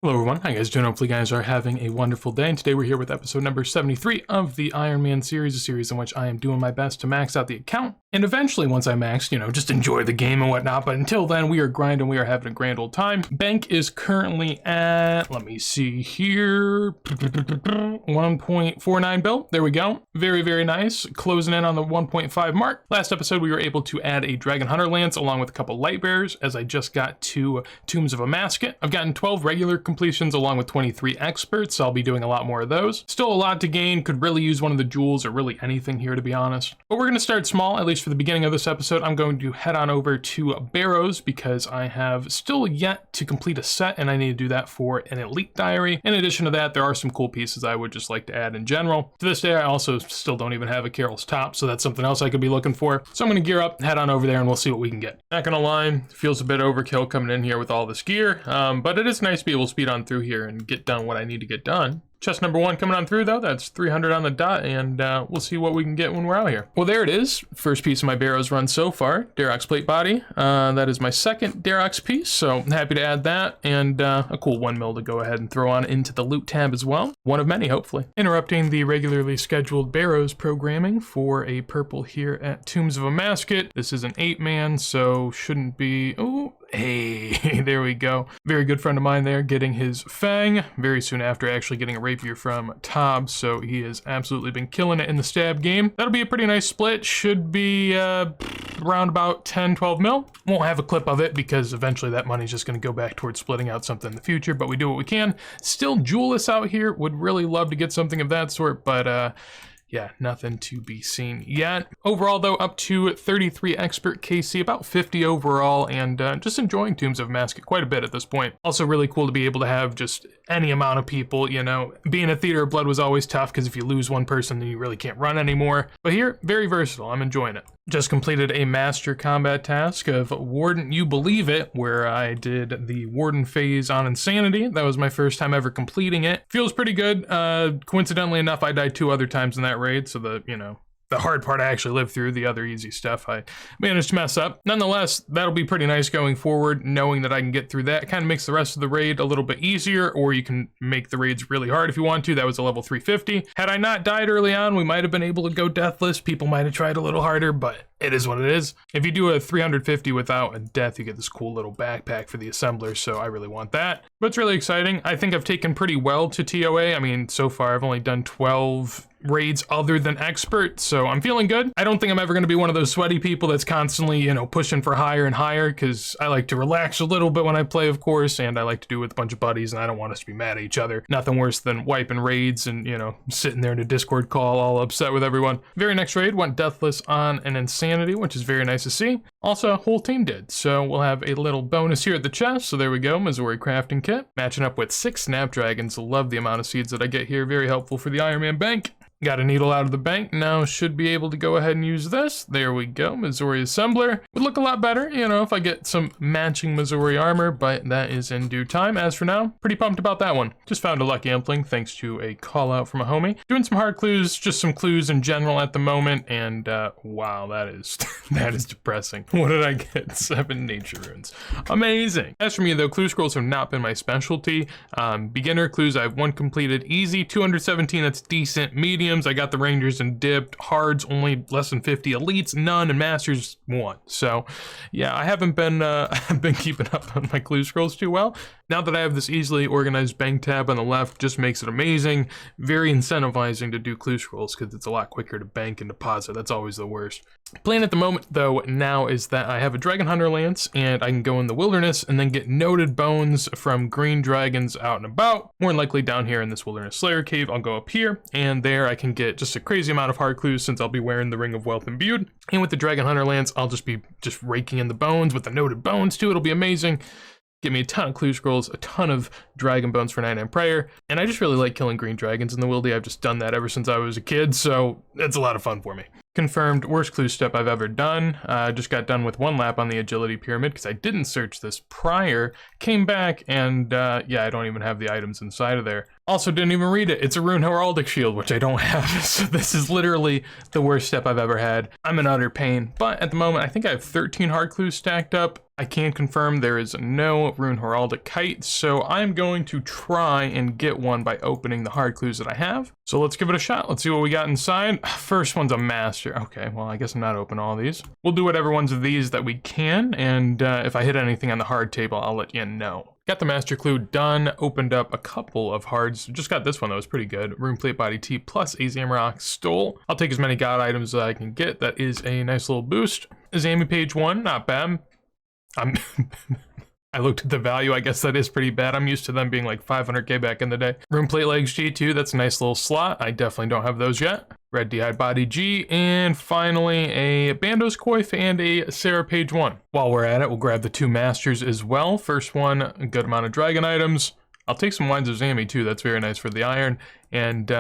Hello everyone, how you guys doing? Hopefully you guys are having a wonderful day, and today we're here with episode number 73 of the Ironman series, a series in which I am doing my best to max out the account, and eventually once I max, just enjoy the game and whatnot, but until then we are grinding, we are having a grand old time. Bank is currently at, let me see here, 1.49 bill, there we go, very, very nice, closing in on the 1.5 mark. Last episode we were able to add a Dragon Hunter Lance along with a couple light bearers, as I just got 2 Tombs of Amascut. I've gotten 12 regular completions along with 23 experts, so I'll be doing a lot more of those. Still a lot to gain, could really use one of the jewels or really anything here to be honest. But we're going to start small, at least for the beginning of this episode. I'm going to head on over to Barrows because I have still yet to complete a set and I need to do that for an elite diary. In addition to that, there are some cool pieces I would just like to add in general. To this day, I also still don't even have a Carol's top, so that's something else I could be looking for. So I'm going to gear up, head on over there, and we'll see what we can get. Not going to lie, feels a bit overkill coming in here with all this gear, but it is nice to be able to speed on through here and get done what I need to get done. Chest number 1 coming on through though, that's 300 on the dot, and we'll see what we can get when we're out here. Well, there it is, first piece of my Barrows run so far, Darox plate body. That is my second Darox piece, so happy to add that, and a cool 1 mil to go ahead and throw on into the loot tab as well. One of many, hopefully. Interrupting the regularly scheduled Barrows programming for a purple here at Tombs of Amascut. This is an 8-man, so shouldn't be, oh, hey, there we go. Very good friend of mine there getting his Fang very soon after actually getting a rapier from Tob, so he has absolutely been killing it in the stab game. That'll be a pretty nice split, should be around about 10-12 mil. Won't have a clip of it because eventually that money's just going to go back towards splitting out something in the future, but we do what we can. Still jewelless out here, would really love to get something of that sort, but yeah, nothing to be seen yet. Overall though, up to 33 expert KC, about 50 overall, and just enjoying Tombs of Amascut quite a bit at this point. Also really cool to be able to have just any amount of people, being a Theater of Blood was always tough because if you lose one person then you really can't run anymore. But here, very versatile, I'm enjoying it. Just completed a master combat task of Warden You Believe It, where I did the Warden phase on Insanity. That was my first time ever completing it. Feels pretty good. Coincidentally enough, I died 2 other times in that raid, so the hard part I actually lived through, the other easy stuff I managed to mess up. Nonetheless, that'll be pretty nice going forward, knowing that I can get through that. It kind of makes the rest of the raid a little bit easier, or you can make the raids really hard if you want to. That was a level 350. Had I not died early on, we might have been able to go deathless. People might have tried a little harder, but it is what it is. If you do a 350 without a death, you get this cool little backpack for the assembler, so I really want that. But it's really exciting. I think I've taken pretty well to TOA. I mean, so far I've only done 12 raids other than expert, so I'm feeling good. I don't think I'm ever going to be one of those sweaty people that's constantly, pushing for higher and higher, because I like to relax a little bit when I play, of course, and I like to do it with a bunch of buddies, and I don't want us to be mad at each other. Nothing worse than wiping raids and, sitting there in a Discord call all upset with everyone. Very next raid went deathless on an Insanity, which is very nice to see. Also, a whole team did, so we'll have a little bonus here at the chest. So there we go, Missouri crafting kit. Matching up with 6 Snapdragons. Love the amount of seeds that I get here. Very helpful for the Ironman bank. Got a needle out of the bank, now should be able to go ahead and use this. There we go, Missouri assembler. Would look a lot better, if I get some matching Missouri armor, but that is in due time. As for now, pretty pumped about that one. Just found a lucky ampling thanks to a call out from a homie. Doing some hard clues, just some clues in general at the moment, and wow, that is that is depressing. What did I get? 7 nature runes. Amazing. As for me though, clue scrolls have not been my specialty. Beginner clues, I have 1 completed. Easy, 217, that's decent. Medium, I got the Rangers and dipped. Hards only less than 50. Elites none, and Masters 1. So yeah, I haven't been been keeping up on my clue scrolls too well. Now that I have this easily organized bank tab on the left, just makes it amazing. Very incentivizing to do clue scrolls because it's a lot quicker to bank and deposit. That's always the worst. Plan at the moment though now is that I have a Dragon Hunter Lance and I can go in the wilderness and then get noted bones from green dragons out and about. More than likely down here in this Wilderness Slayer cave, I'll go up here and there I can get just a crazy amount of hard clues since I'll be wearing the Ring of Wealth imbued. And with the Dragon Hunter Lance, I'll just be raking in the bones with the noted bones too. It'll be amazing. Give me a ton of clue scrolls, a ton of dragon bones for 9 Prayer, and I just really like killing green dragons in the wildy. I've just done that ever since I was a kid, so it's a lot of fun for me. Confirmed worst clue step I've ever done. Just got done with 1 lap on the agility pyramid because I didn't search this prior. Came back and yeah, I don't even have the items inside of there. Also didn't even read it. It's a Rune Heraldic Shield, which I don't have. So this is literally the worst step I've ever had. I'm in utter pain. But at the moment, I think I have 13 hard clues stacked up. I can confirm there is no Rune Heraldic Kite, so I'm going to try and get one by opening the hard clues that I have. So let's give it a shot. Let's see what we got inside. First one's a master. Okay, well, I guess I'm not open all these. We'll do whatever ones of these that we can, and if I hit anything on the hard table, I'll let you know. Got the master clue done, opened up a couple of hards. Just got this one that was pretty good. Rune Plate Body T plus a Zamorak Stole. I'll take as many god items as I can get. That is a nice little boost. Zami page 1, not bad. I looked at the value, I guess that is pretty bad. I'm used to them being like 500k back in the day. Rune Plate Legs G2, that's a nice little slot. I definitely don't have those yet. Red D-Hide Body G, and finally a Bandos Coif and a Sarah page 1. While we're at it, we'll grab the 2 masters as well. First one, a good amount of dragon items. I'll take some Wines of Zami too, that's very nice for the iron. And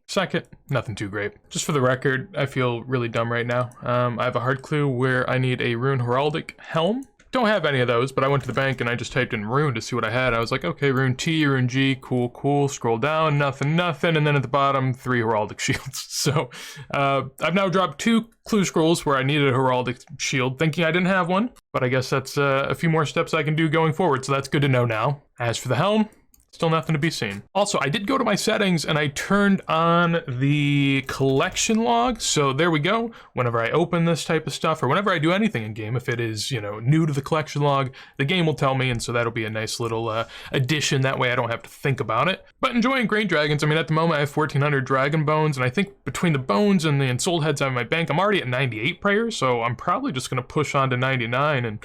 second, nothing too great. Just for the record, I feel really dumb right now. I have a hard clue where I need a Rune Heraldic Helm. Don't have any of those, but I went to the bank and I just typed in Rune to see what I had. I was like, okay, Rune T, Rune G, cool, cool. Scroll down, nothing, and then at the bottom, 3 Heraldic Shields. So I've now dropped 2 clue scrolls where I needed a Heraldic Shield, thinking I didn't have one, but I guess that's a few more steps I can do going forward, so that's good to know now. As for the helm, still nothing to be seen. Also, I did go to my settings and I turned on the collection log. So there we go. Whenever I open this type of stuff or whenever I do anything in game, if it is, you know, new to the collection log, the game will tell me. And so that'll be a nice little addition. That way I don't have to think about it. But enjoying Great Dragons. I mean, at the moment I have 1,400 dragon bones. And I think between the bones and the ensouled heads I have in my bank, I'm already at 98 prayers. So I'm probably just going to push on to 99 and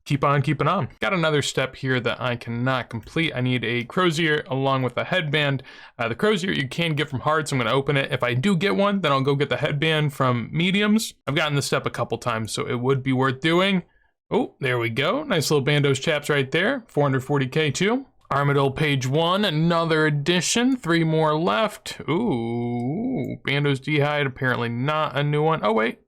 keep on keeping on. Got another step here that I cannot complete. I need a crozier along with a headband. The crozier you can get from hard, so I'm going to open it. If I do get one, then I'll go get the headband from mediums. I've gotten this step a couple times, so it would be worth doing. Oh, there we go. Nice little Bandos chaps right there. 440k too. Armadillo page 1, another addition. 3 more left. Ooh, Bandos D-Hide, apparently not a new one. Oh, wait.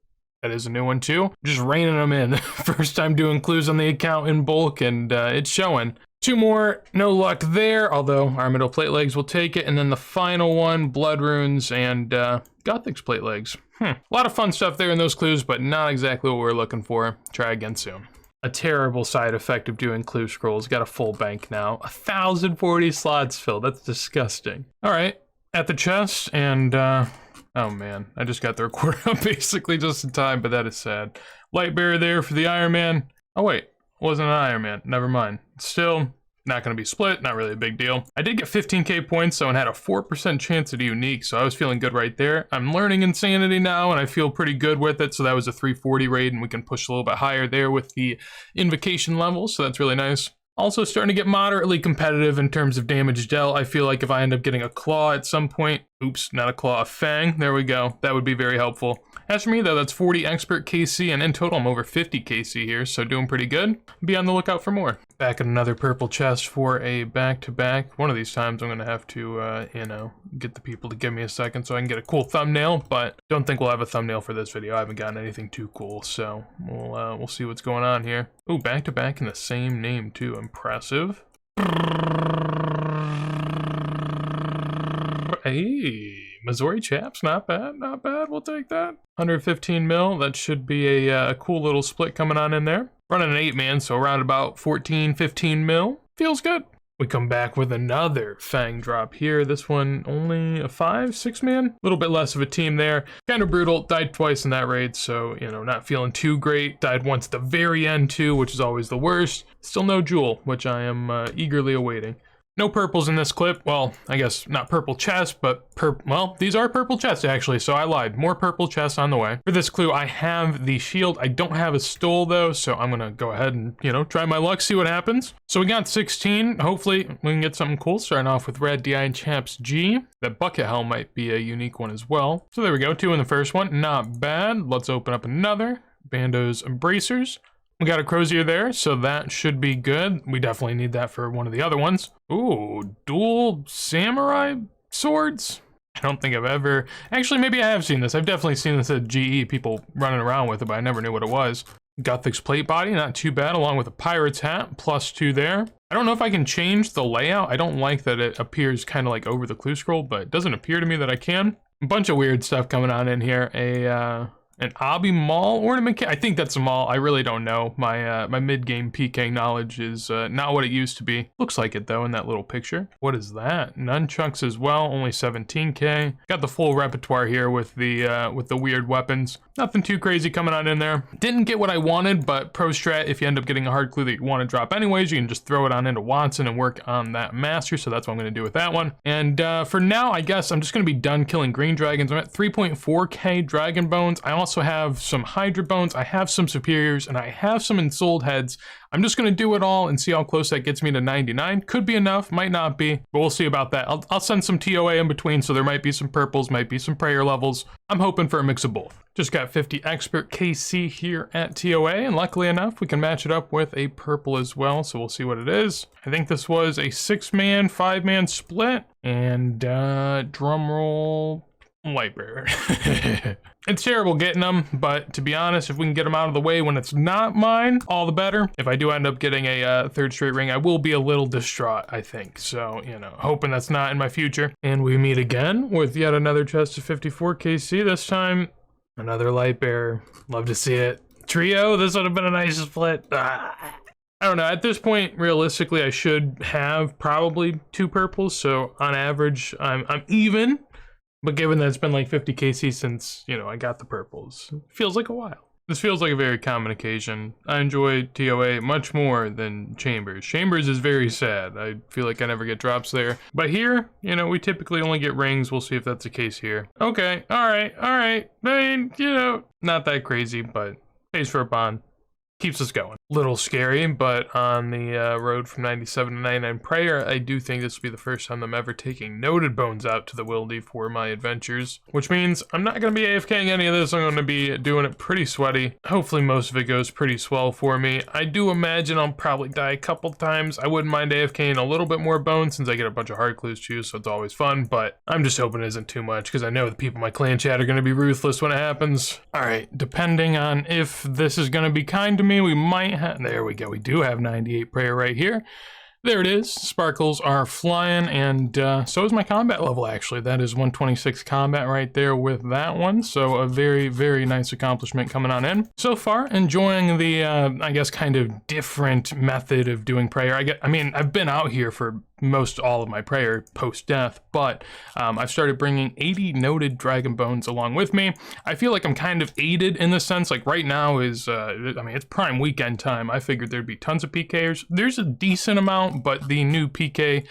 That is a new one too. Just reining them in. First time doing clues on the account in bulk, and it's showing. 2 more, no luck there, although Armadillo Plate Legs will take it. And then the final one, Blood Runes and Gothic's Plate Legs. A lot of fun stuff there in those clues, but not exactly what we're looking for. Try again soon. A terrible side effect of doing clue scrolls. Got a full bank now. 1,040 slots filled. That's disgusting. All right, at the chest, and oh man, I just got the recorder up basically just in time, but that is sad. Light bearer there for the Ironman. Oh wait, wasn't an Ironman, never mind. Still, not gonna be split, not really a big deal. I did get 15k points though and had a 4% chance at a unique, so I was feeling good right there. I'm learning Insanity now and I feel pretty good with it, so that was a 340 raid and we can push a little bit higher there with the invocation level, so that's really nice. Also starting to get moderately competitive in terms of damage dealt. I feel like if I end up getting a claw at some point, oops, not a claw, a fang, there we go. That would be very helpful. As for me though, that's 40 expert KC, and in total I'm over 50 KC here, so doing pretty good. Be on the lookout for more. Back at another purple chest for a back-to-back. One of these times I'm gonna have to, you know, get the people to give me a second so I can get a cool thumbnail, but don't think we'll have a thumbnail for this video. I haven't gotten anything too cool, so we'll see what's going on here. Ooh, back-to-back in the same name too, impressive. Hey, Missouri chaps, not bad, not bad, we'll take that. 115 mil, that should be a cool little split coming on in there. Running an 8-man, so around about 14, 15 mil, feels good. We come back with another Fang drop here. This one only a 5, 6-man, a little bit less of a team there. Kind of brutal, died twice in that raid, so, you know, not feeling too great. Died once at the very end too, which is always the worst. Still no jewel, which I am eagerly awaiting. No purples in this clip. Well, I guess not purple chest, but well, these are purple chests actually, so I lied. More purple chests on the way. For this clue, I have the shield. I don't have a stole though, so I'm gonna go ahead and, you know, try my luck, see what happens. So we got 16. Hopefully we can get something cool. Starting off with Red DI and Chaps G. That bucket helm might be a unique one as well. So there we go, 2 in the first one. Not bad. Let's open up another. Bandos Embracers. We got a crozier there, so that should be good. We definitely need that for one of the other ones. Ooh, dual samurai swords? I don't think I've ever... Actually, maybe I have seen this. I've definitely seen this at GE, people running around with it, but I never knew what it was. Gothic's plate body, not too bad, along with a pirate's hat, +2 there. I don't know if I can change the layout. I don't like that it appears kind of like over the clue scroll, but it doesn't appear to me that I can. A bunch of weird stuff coming on in here. An Obby Mall ornament kit? I think that's a mall. I really don't know. My mid-game PK knowledge is not what it used to be. Looks like it though in that little picture. What is that? Nunchucks as well, only 17k. Got the full repertoire here with the weird weapons. Nothing too crazy coming on in there. Didn't get what I wanted, but pro strat, if you end up getting a hard clue that you want to drop anyways, you can just throw it on into Watson and work on that master, so that's what I'm going to do with that one. And for now, I guess I'm just going to be done killing green dragons. I'm at 3.4k dragon bones. I also have some hydra bones, I have some superiors, and I have some ensouled heads. I'm just going to do it all and see how close that gets me to 99. Could be enough, might not be, but we'll see about that. I'll send some TOA in between, so there might be some purples, might be some prayer levels. I'm hoping for a mix of both. Just got 50 expert KC here at TOA, and luckily enough, we can match it up with a purple as well, so we'll see what it is. I think this was a 6-man, 5-man split, and drum roll, Lightbearer. It's terrible getting them, but to be honest, if we can get them out of the way when it's not mine, all the better. If I do end up getting a third straight ring, I will be a little distraught, I think. So, you know, hoping that's not in my future. And we meet again with yet another chest of 54 KC. This time, another Lightbearer. Love to see it. Trio, this would have been a nice split. I don't know, at this point, realistically, I should have probably 2 purples. So on average, I'm even. But given that it's been like 50 KC since, you know, I got the purples, it feels like a while. This feels like a very common occasion. I enjoy TOA much more than Chambers. Chambers is very sad. I feel like I never get drops there. But here, you know, we typically only get rings. We'll see if that's the case here. Okay, all right. I mean, you know, not that crazy, but pays for a bond. Keeps us going. Little scary, but on the road from 97 to 99 prayer, I do think this will be the first time I'm ever taking noted bones out to the wildy for my adventures, which means I'm not going to be AFKing any of this. I'm going to be doing it pretty sweaty. Hopefully most of it goes pretty swell for me. I do imagine I'll probably die a couple times. I wouldn't mind AFKing a little bit more bones since I get a bunch of hard clues too, so it's always fun, but I'm just hoping it isn't too much because I know the people in my clan chat are going to be ruthless when it happens. All right, depending on if this is going to be kind to me, we might have, there we go, we do have 98 prayer right here. There it is, sparkles are flying, and so is my combat level actually. That is 126 combat right there with that one, so a very, very nice accomplishment coming on in. So far, enjoying the, I guess, kind of different method of doing prayer. I mean, I've been out here for most all of my prayer post-death, but I've started bringing 80 noted dragon bones along with me. I feel like I'm kind of aided in the sense, like right now is, I mean, it's prime weekend time. I figured there'd be tons of PKers. There's a decent amount, but the new PK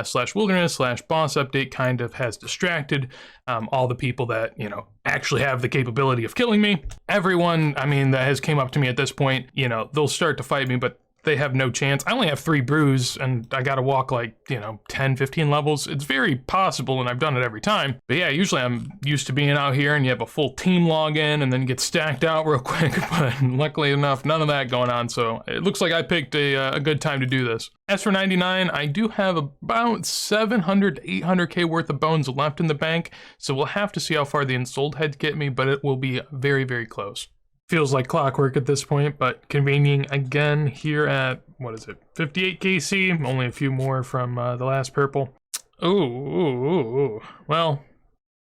slash wilderness slash boss update kind of has distracted all the people that, you know, actually have the capability of killing me. Everyone, I mean, that has came up to me at this point, you know, they'll start to fight me, but they have no chance. I only have 3 brews and I gotta walk like, you know, 10, 15 levels. It's very possible and I've done it every time. But yeah, usually I'm used to being out here and you have a full team login and then you get stacked out real quick. But luckily enough, none of that going on. So it looks like I picked a good time to do this. As for 99, I do have about 700 to 800k worth of bones left in the bank. So we'll have to see how far the ensouled heads get me, but it will be very, very close. Feels like clockwork at this point, but convening again here at, what is it, 58 KC, only a few more from the last purple. Ooh, well,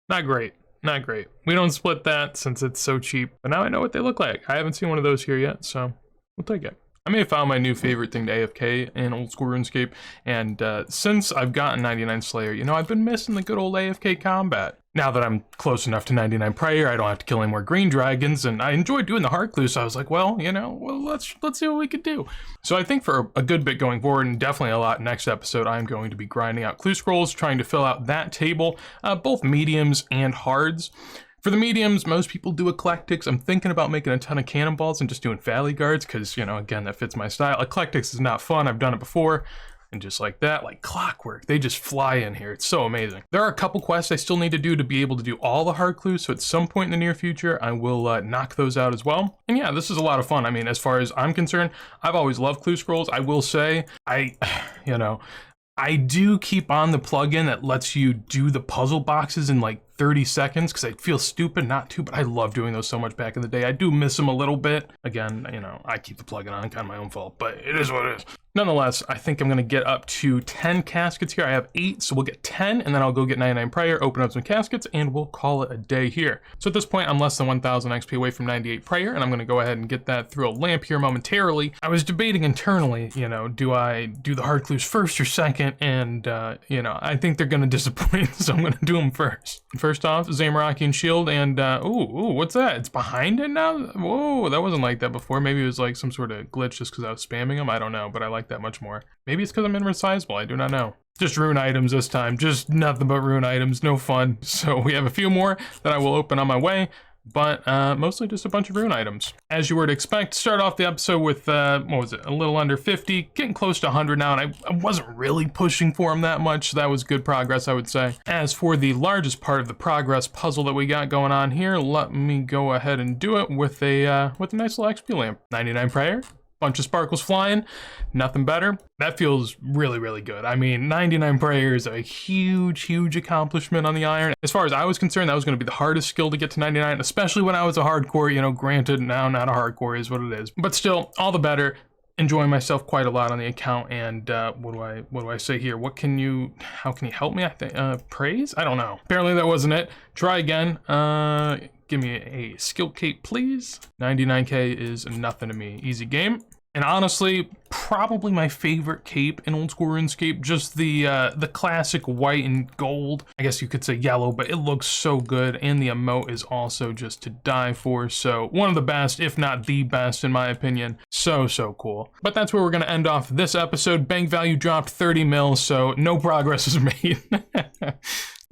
not great, not great. We don't split that since it's so cheap, but now I know what they look like. I haven't seen one of those here yet, so we'll take it. I may have found my new favorite thing to AFK in old school RuneScape, and since I've gotten 99 Slayer, you know, I've been missing the good old AFK combat. Now that I'm close enough to 99 prayer, I don't have to kill any more green dragons, and I enjoyed doing the hard clues, so I was like, well, you know, let's see what we could do. So I think for a good bit going forward, and definitely a lot next episode, I'm going to be grinding out clue scrolls, trying to fill out that table, both mediums and hards. For the mediums, most people do eclectics. I'm thinking about making a ton of cannonballs and just doing valley guards, because, you know, again, that fits my style. Eclectics is not fun, I've done it before. And just like that, like clockwork, they just fly in here. It's so amazing. There are a couple quests I still need to do to be able to do all the hard clues, so at some point in the near future, I will knock those out as well. And yeah, this is a lot of fun. I mean, as far as I'm concerned, I've always loved clue scrolls. I will say, you know, I do keep on the plugin that lets you do the puzzle boxes in like 30 seconds because I feel stupid not to, but I love doing those so much back in the day. I do miss them a little bit. Again, you know, I keep the plug-in on, kind of my own fault, but it is what it is. Nonetheless, I think I'm gonna get up to 10 caskets here. I have 8, so we'll get 10, and then I'll go get 99 prayer, open up some caskets, and we'll call it a day here. So at this point, I'm less than 1,000 XP away from 98 prayer, and I'm gonna go ahead and get that through a lamp here momentarily. I was debating internally, you know, do I do the hard clues first or second? And, you know, I think they're gonna disappoint, so I'm gonna do them first. First off, Zamorakian Shield, and, ooh, what's that? It's behind it now? Whoa, that wasn't like that before. Maybe it was like some sort of glitch just because I was spamming them. I don't know, but I like that much more. Maybe it's because I'm inversizable, I do not know. Just rune items this time, just nothing but rune items, no fun. So we have a few more that I will open on my way, but mostly just a bunch of rune items. As you were to expect, start off the episode with, what was it, a little under 50, getting close to 100 now, and I wasn't really pushing for them that much, so that was good progress, I would say. As for the largest part of the progress puzzle that we got going on here, let me go ahead and do it with a nice little XP lamp. 99 prayer. Bunch of sparkles flying, nothing better. That feels really, really good. I mean, 99 prayer is a huge, huge accomplishment on the iron. As far as I was concerned, that was gonna be the hardest skill to get to 99, especially when I was a hardcore, you know, granted, now not a hardcore is what it is. But still, all the better. Enjoying myself quite a lot on the account, and what do I say here? How can you help me? I think, praise? I don't know. Apparently that wasn't it. Try again. Give me a skill cape, please. 99k is nothing to me. Easy game. And honestly, probably my favorite cape in old school RuneScape, just the classic white and gold. I guess you could say yellow, but it looks so good, and the emote is also just to die for. So one of the best, if not the best, in my opinion. So cool. But that's where we're gonna end off this episode. Bank value dropped 30 mil, so no progress is made.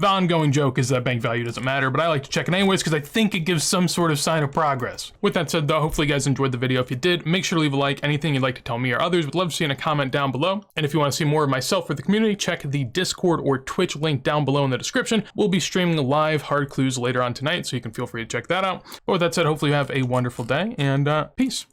The ongoing joke is that bank value doesn't matter, but I like to check it anyways because I think it gives some sort of sign of progress. With that said though, hopefully you guys enjoyed the video. If you did, make sure to leave a like. Anything you'd like to tell me or others, would love to see in a comment down below. And if you want to see more of myself or the community, check the Discord or Twitch link down below in the description. We'll be streaming live hard clues later on tonight, so you can feel free to check that out. But with that said, hopefully you have a wonderful day, and peace.